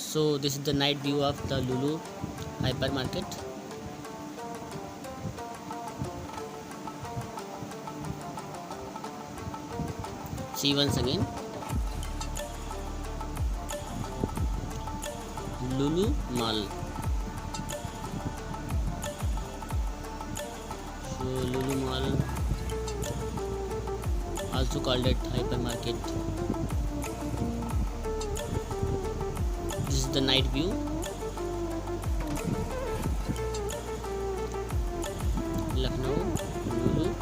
So this is the night view of the Lulu hypermarket. See once again, Lulu Mall. So Lulu Mall, also called it hypermarket. This is the night view. Lucknow, Lulu.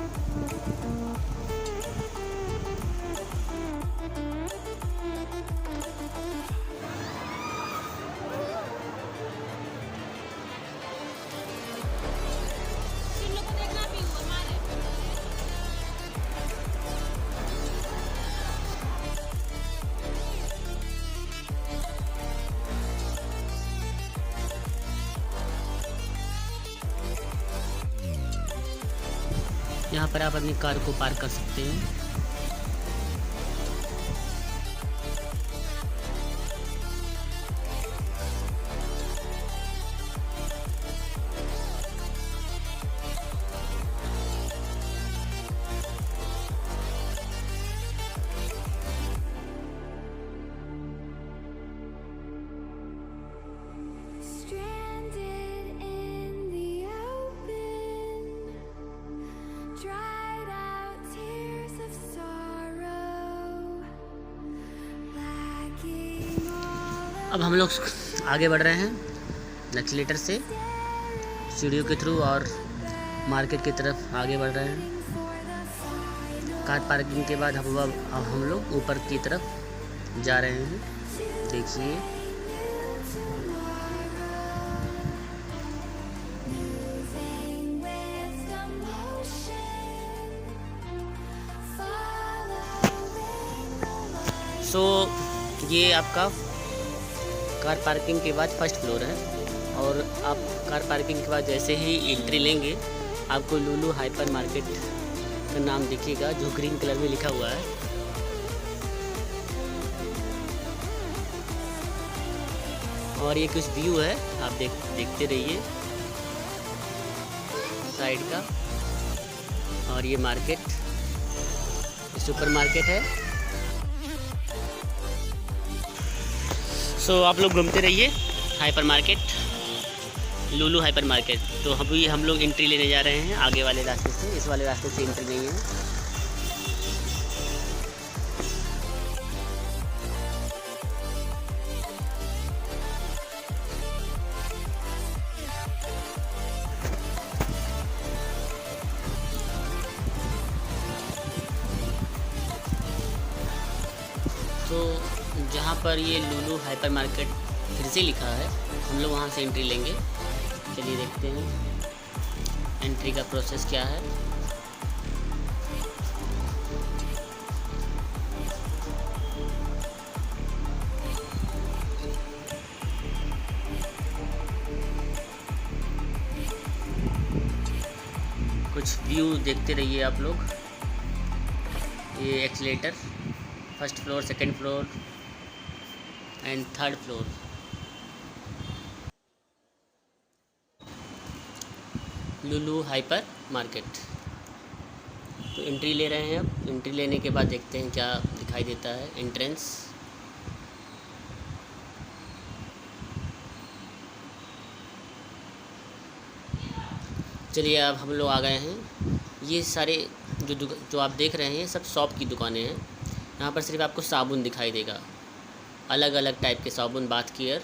यहाँ पर आप अपनी car को park कर सकते हैं। अब हम लोग आगे बढ़ रहे हैं एक्सीलेटर से सीढ़ियों के थ्रू और मार्केट की तरफ आगे बढ़ रहे हैं। कार पार्किंग के बाद हम लोग ऊपर की तरफ जा रहे हैं। देखिए, ये आपका कार पार्किंग के बाद फर्स्ट फ्लोर है। और आप कार पार्किंग के बाद जैसे ही एंट्री लेंगे आपको लुलु हाइपर मार्केट का नाम दिखेगा, जो ग्रीन कलर में लिखा हुआ है। और ये कुछ व्यू है, आप देखते रहिए साइड का। और ये मार्केट सुपर मार्केट है। सो आप लोग घूमते रहिए हाइपर मार्केट, लुलु हाइपर मार्केट। तो अभी हम लोग एंट्री लेने जा रहे हैं आगे वाले रास्ते से, इस वाले रास्ते से एंट्री नहीं है। तो जहाँ पर ये लुलु हाइपर मार्केट फिर से लिखा है, हम लोग वहाँ से एंट्री लेंगे। चलिए देखते हैं एंट्री का प्रोसेस क्या है। कुछ व्यू देखते रहिए आप लोग। ये accelerator, first floor, second floor and third floor. Lulu hyper market. तो एंट्री ले रहे हैं। अब एंट्री लेने के बाद देखते हैं क्या दिखाई देता है। एंट्रेंस, चलिए अब हम लोग आ गए हैं। ये सारे जो आप देख रहे हैं सब शॉप की दुकानें हैं। यहाँ पर सिर्फ आपको साबुन दिखाई देगा, अलग अलग टाइप के साबुन, बाथ केयर।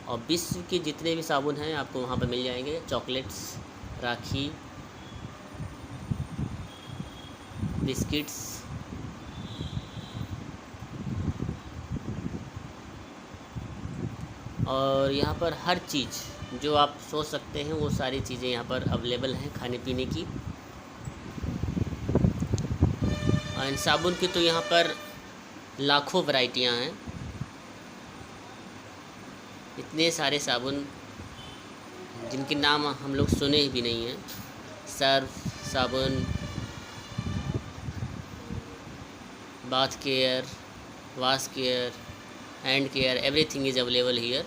और विश्व के जितने भी साबुन हैं आपको वहाँ पर मिल जाएंगे। चॉकलेट्स, राखी, बिस्किट्स, और यहाँ पर हर चीज़ जो आप सोच सकते हैं वो सारी चीज़ें यहाँ पर अवेलेबल हैं खाने पीने की। और साबुन की तो यहाँ पर लाखों वैरायटियाँ हैं। इतने सारे साबुन जिनके नाम हम लोग सुने भी नहीं हैं। सर्फ साबुन, bath care, wash care, hand care, everything is available here.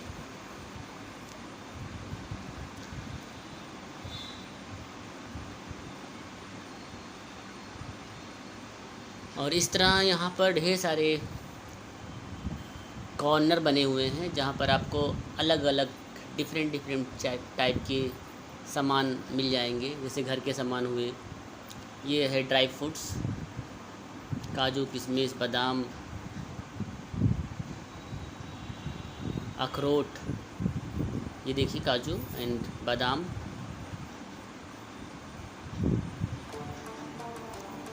और इस तरह यहाँ पर ढेर सारे कॉर्नर बने हुए हैं जहाँ पर आपको अलग अलग डिफरेंट टाइप के सामान मिल जाएंगे। जैसे घर के सामान हुए, ये है ड्राई फ्रूट्स, काजू किशमिश बादाम अखरोट, ये देखिए काजू एंड बादाम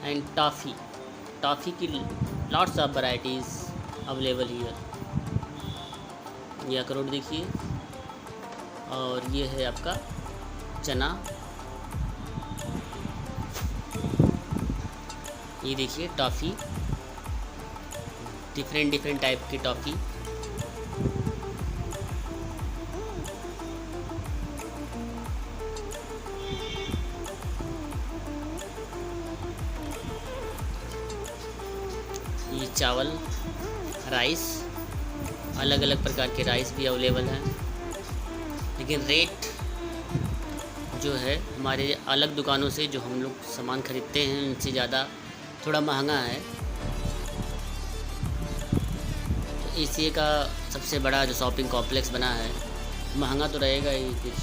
एंड टॉफ़ी की lots of varieties available here. ये अखरोट देखिए, और ये है आपका चना, ये देखिए टॉफ़ी, डिफरेंट टाइप की टॉफ़ी। ये चावल, राइस, अलग अलग प्रकार के राइस भी अवेलेबल हैं, लेकिन रेट जो है हमारे अलग दुकानों से जो हम लोग सामान ख़रीदते हैं उनसे ज़्यादा थोड़ा महंगा है। तो एशिया का सबसे बड़ा जो शॉपिंग कॉम्प्लेक्स बना है, महंगा तो रहेगा ही कुछ।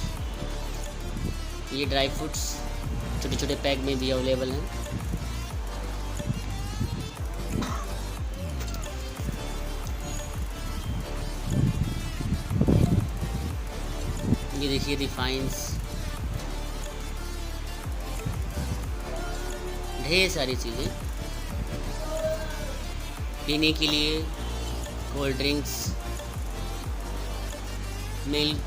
ये ड्राई फ्रूट्स छोटे छोटे पैक में भी अवेलेबल हैं। ये देखिए रिफाइंस, ढेर सारी चीज़ें पीने के लिए, कोल्ड ड्रिंक्स, मिल्क,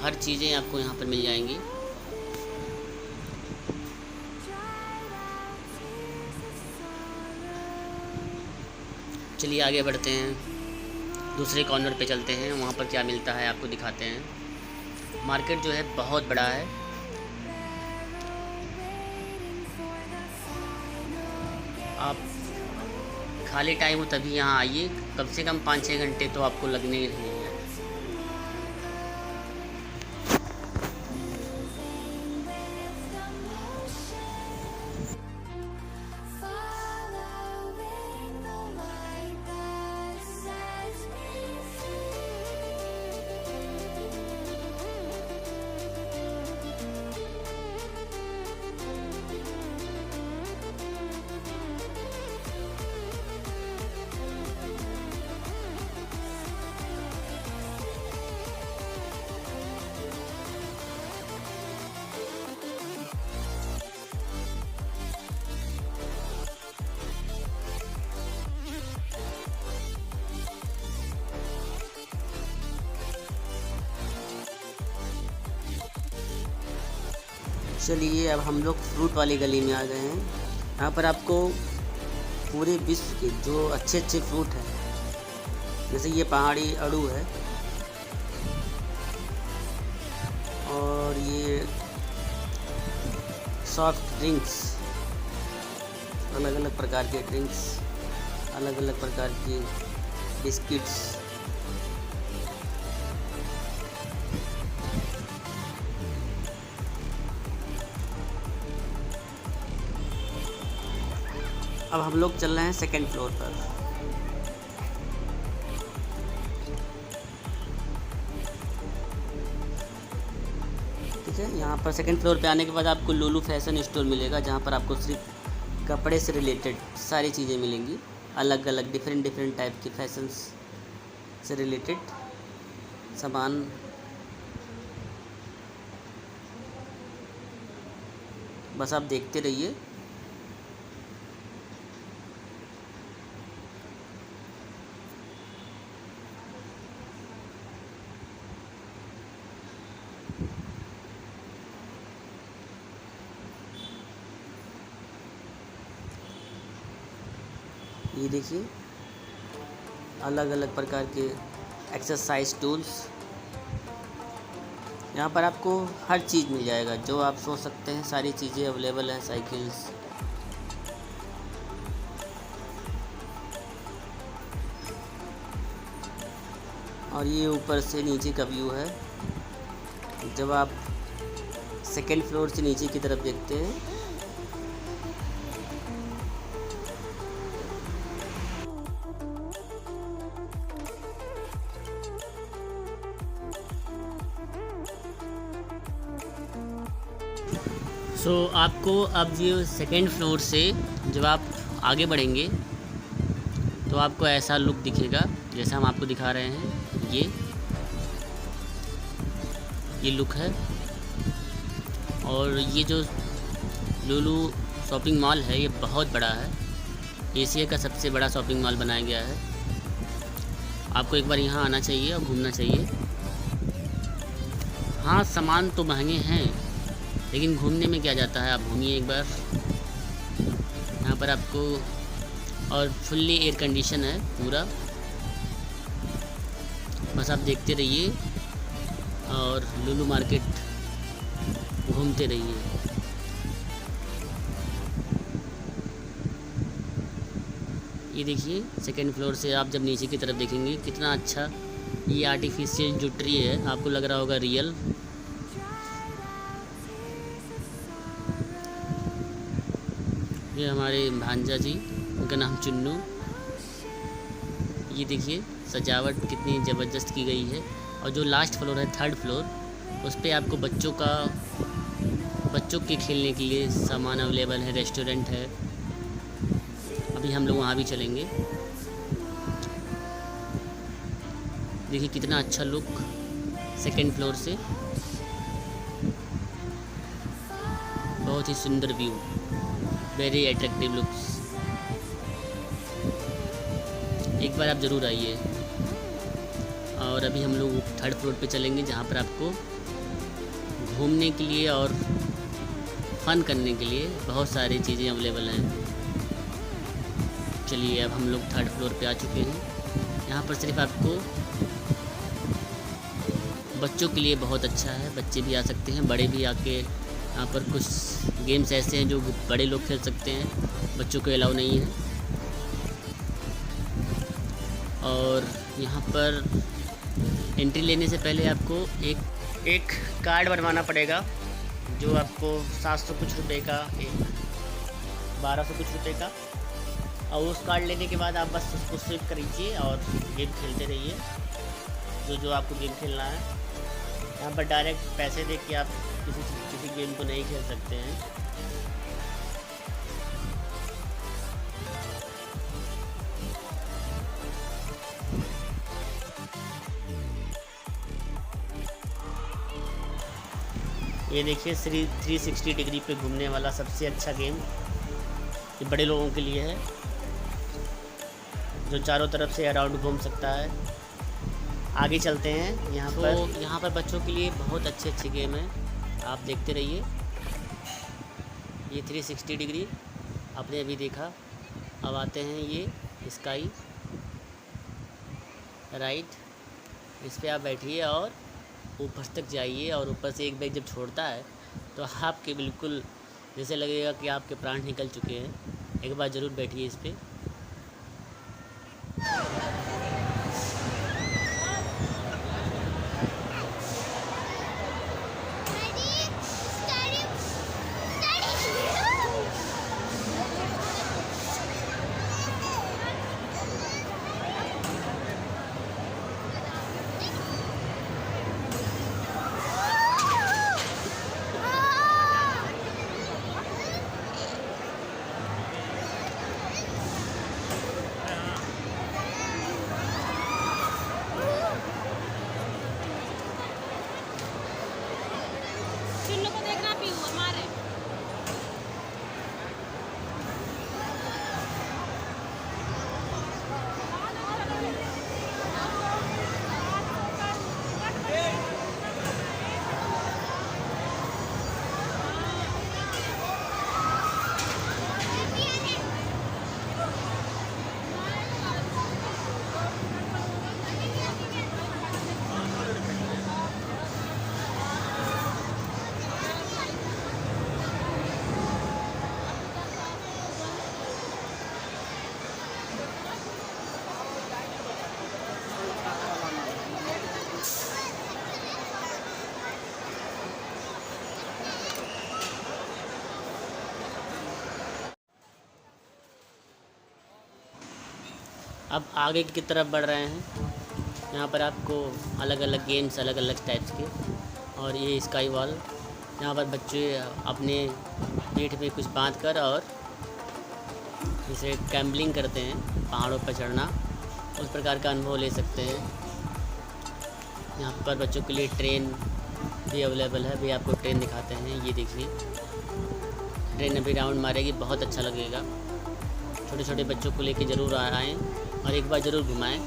हर चीज़ें आपको यहाँ पर मिल जाएंगी। चलिए आगे बढ़ते हैं, दूसरे कॉर्नर पे चलते हैं, वहाँ पर क्या मिलता है आपको दिखाते हैं। मार्केट जो है बहुत बड़ा है। आप खाली टाइम हो तभी यहाँ आइए, कम से कम 5-6 घंटे तो आपको लगने ही हैं। चलिए अब हम लोग फ्रूट वाली गली में आ गए हैं। यहाँ पर आपको पूरे विश्व के जो अच्छे अच्छे फ्रूट हैं, जैसे ये पहाड़ी अड़ू है, और ये सॉफ्ट ड्रिंक्स, अलग अलग प्रकार के ड्रिंक्स, अलग अलग प्रकार के बिस्किट्स, अब हम लोग चल रहे हैं सेकंड फ्लोर पर। ठीक है, यहाँ पर सेकंड फ्लोर पे आने के बाद आपको लुलु फैशन स्टोर मिलेगा, जहाँ पर आपको सिर्फ कपड़े से रिलेटेड सारी चीज़ें मिलेंगी, अलग अलग डिफरेंट टाइप के फैशंस से रिलेटेड सामान। बस आप देखते रहिए। ये देखिए अलग अलग प्रकार के एक्सरसाइज टूल्स, यहाँ पर आपको हर चीज़ मिल जाएगा, जो आप सोच सकते हैं सारी चीज़ें अवेलेबल हैं। साइकिल्स, और ये ऊपर से नीचे का व्यू है। जब आप सेकेंड फ्लोर से नीचे की तरफ देखते हैं आपको अब ये सेकेंड फ्लोर से जब आप आगे बढ़ेंगे तो आपको ऐसा लुक दिखेगा जैसा हम आपको दिखा रहे हैं। ये लुक है। और ये जो लुलु शॉपिंग मॉल है ये बहुत बड़ा है, एशिया का सबसे बड़ा शॉपिंग मॉल बनाया गया है। आपको एक बार यहाँ आना चाहिए और घूमना चाहिए। हाँ, सामान तो महंगे हैं लेकिन घूमने में क्या जाता है, आप घूमिए एक बार। यहाँ पर आपको, और फुल्ली एयर कंडीशन है पूरा, बस आप देखते रहिए और लुलु मार्केट घूमते रहिए। ये देखिए सेकेंड फ्लोर से आप जब नीचे की तरफ देखेंगे कितना अच्छा ये आर्टिफिशियल जो ट्री है, आपको लग रहा होगा रियल। ये हमारे भांजा जी, उनका नाम चुन्नू। ये देखिए सजावट कितनी ज़बरदस्त की गई है। और जो लास्ट फ्लोर है, थर्ड फ्लोर, उस पे आपको बच्चों के खेलने के लिए सामान अवेलेबल है, रेस्टोरेंट है। अभी हम लोग वहाँ भी चलेंगे। देखिए कितना अच्छा लुक सेकेंड फ्लोर से, बहुत ही सुंदर व्यू, वेरी अट्रैक्टिव लुक्स। एक बार आप ज़रूर आइए। और अभी हम लोग थर्ड फ्लोर पे चलेंगे जहाँ पर आपको घूमने के लिए और फन करने के लिए बहुत सारी चीज़ें अवेलेबल हैं। चलिए अब हम लोग थर्ड फ्लोर पे आ चुके हैं। यहाँ पर सिर्फ आपको बच्चों के लिए बहुत अच्छा है, बच्चे भी आ सकते हैं, बड़े भी आके यहाँ पर कुछ गेम्स ऐसे हैं जो बड़े लोग खेल सकते हैं, बच्चों को अलाउ नहीं है। और यहाँ पर एंट्री लेने से पहले आपको एक कार्ड बनवाना पड़ेगा, जो आपको 700 कुछ रुपए का, 1200 कुछ रुपए का। और उस कार्ड लेने के बाद आप बस उसको स्विप करीजिए और गेम खेलते रहिए जो आपको गेम खेलना है। यहाँ पर डायरेक्ट पैसे दे के आप किसी गेम को नहीं खेल सकते हैं। ये देखिए 360 डिग्री पे घूमने वाला सबसे अच्छा गेम, ये बड़े लोगों के लिए है, जो चारों तरफ से अराउंड घूम सकता है। आगे चलते हैं। यहाँ पर बच्चों के लिए बहुत अच्छे गेम हैं, आप देखते रहिए। ये 360 डिग्री आपने अभी देखा। अब आते हैं ये स्काई राइड, इस पर आप बैठिए और ऊपर तक जाइए। और ऊपर से एक बैग जब छोड़ता है तो आपके बिल्कुल जैसे लगेगा कि आपके प्राण निकल चुके हैं। एक बार ज़रूर बैठिए इस पर। अब आगे की तरफ बढ़ रहे हैं। यहाँ पर आपको अलग अलग गेम्स, अलग अलग टाइप्स के, और ये स्काई वॉल, यहाँ पर बच्चे अपने पीठ पे कुछ बांध कर और जैसे कैम्बलिंग करते हैं, पहाड़ों पर चढ़ना, उस प्रकार का अनुभव ले सकते हैं। यहाँ पर बच्चों के लिए ट्रेन भी अवेलेबल है, भी आपको ट्रेन दिखाते हैं। ये देखिए ट्रेन अभी राउंड मारेगी, बहुत अच्छा लगेगा। छोटे छोटे बच्चों को लेके ज़रूर आएँ और एक बार ज़रूर घुमाएं।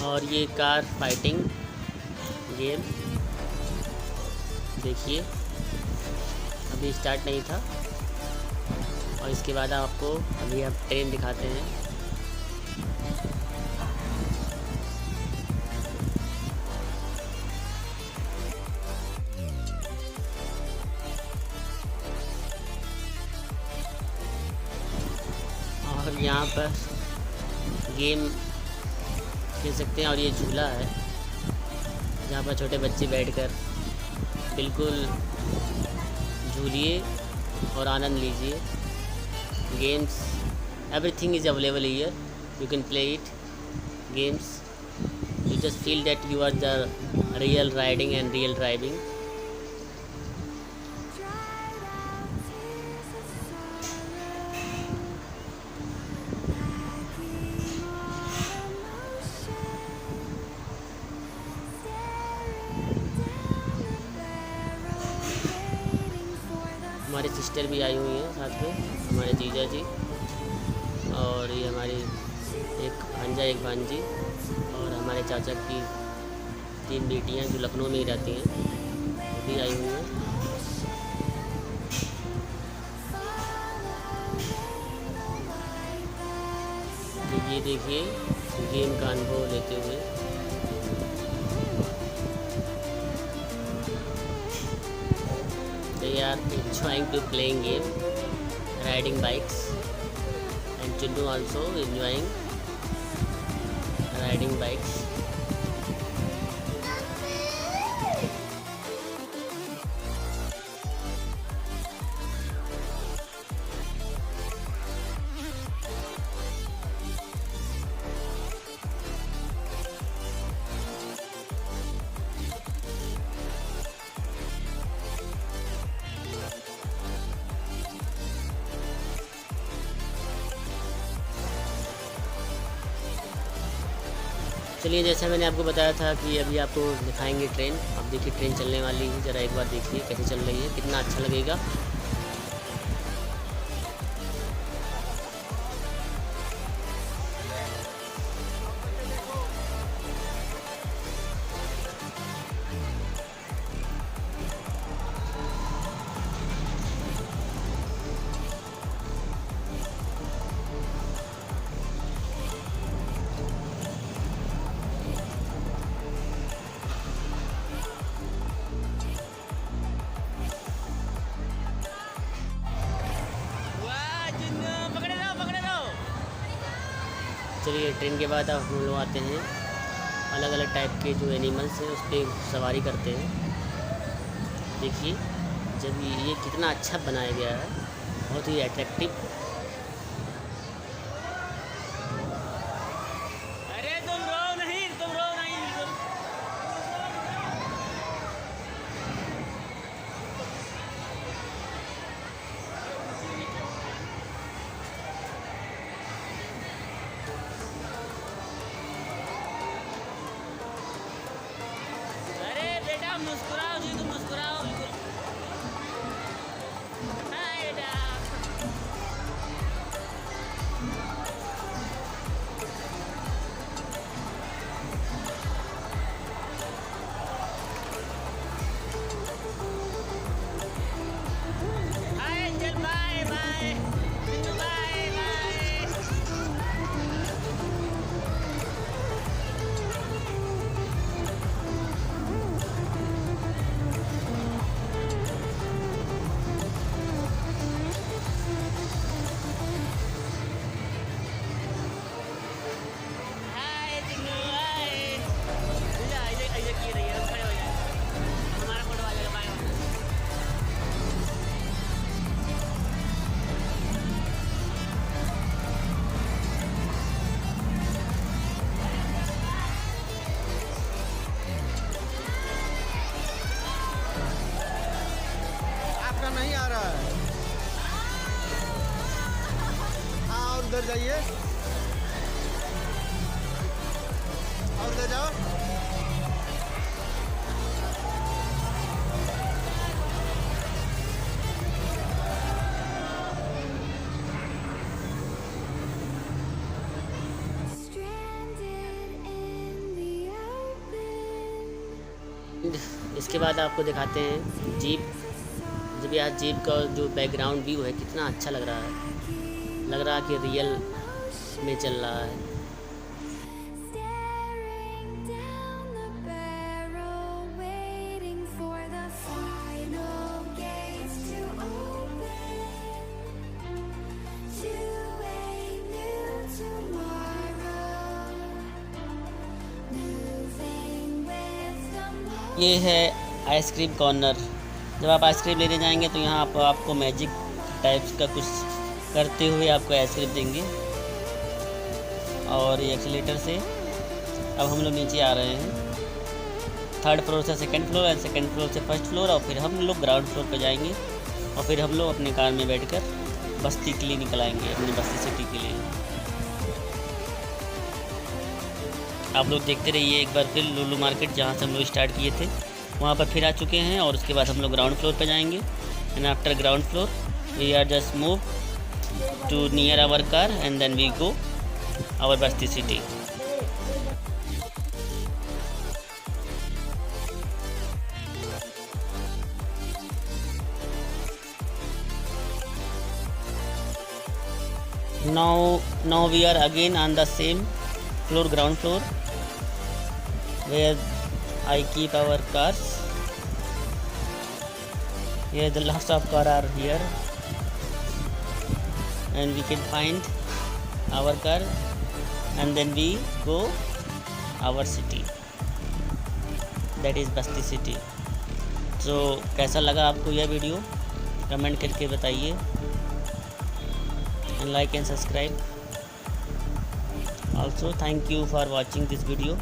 और ये कार फाइटिंग गेम देखिए, अभी स्टार्ट नहीं था, और इसके बाद आपको अभी आप ट्रेन दिखाते हैं। और यहाँ पर गेम खेल सकते हैं, और ये झूला है जहाँ पर छोटे बच्चे बैठकर बिल्कुल झूलिए और आनंद लीजिए। Games, everything is available here, you can play it games, you just feel that you are the real riding and real driving. हमारी सिस्टर भी आई हुई हैं साथ में, हमारे जीजा जी, और ये हमारी एक भांजा एक भांजी, और हमारे चाचा की 3 बेटियां जो लखनऊ में ही रहती हैं, वो भी आई हुई हैं। तो ये देखिए गेम का अनुभव लेते हुए। They are enjoying to playing game, riding bikes, and children also enjoying riding bikes. चलिए, जैसे मैंने आपको बताया था कि अभी आपको दिखाएंगे ट्रेन। अब देखिए ट्रेन चलने वाली है, ज़रा एक बार देखिए कैसे चल रही है, कितना अच्छा लगेगा। चलिए, ट्रेन के बाद अब हम लोग आते हैं अलग अलग टाइप के जो एनिमल्स हैं उस पर सवारी करते हैं। देखिए जब ये कितना अच्छा बनाया गया है, बहुत ही अट्रैक्टिव। अरे तुम रो नहीं, तुम रो नहीं। मुस्कुराओ जी, तुम मुस्कुराओ बिल्कुल। हाय बेटा। Hi angel, bye bye. Bye bye. नहीं आ रहा है। हाँ और उधर जाइए, और उधर जाओ। इसके बाद आपको दिखाते हैं जीप। जब यार जीप का जो बैकग्राउंड व्यू है कितना अच्छा लग रहा है, लग रहा है कि रियल में चल रहा है। ये है आइसक्रीम कॉर्नर। जब आप आइसक्रीम लेने जाएंगे तो यहाँ आपको मैजिक टाइप्स का कुछ करते हुए आपको आइसक्रीम देंगे। और ये एक्सीलेटर से अब हम लोग नीचे आ रहे हैं, थर्ड फ्लोर से सेकंड फ्लोर और सेकंड फ्लोर से फर्स्ट फ्लोर, और फिर हम लोग ग्राउंड फ्लोर पर जाएंगे और फिर हम लोग अपनी कार में बैठकर बस्ती के लिए निकल आएंगे, अपनी बस्ती सिटी के लिए। आप लोग देखते रहिए। एक बार फिर लुलु मार्केट जहाँ से हम लोग स्टार्ट किए थे वहाँ पर फिर आ चुके हैं, और उसके बाद हम लोग ग्राउंड फ्लोर पे जाएंगे। And after ground floor we are just move to near our car and then we go our Basti city. Now we are again on the same floor, ground floor, where I keep our cars. Here the lots of cars are here, and we can find our car, and then we go our city, that is Basti city. So कैसा लगा आपको यह video, comment करके बताइए, and like and subscribe. Also thank you for watching this video.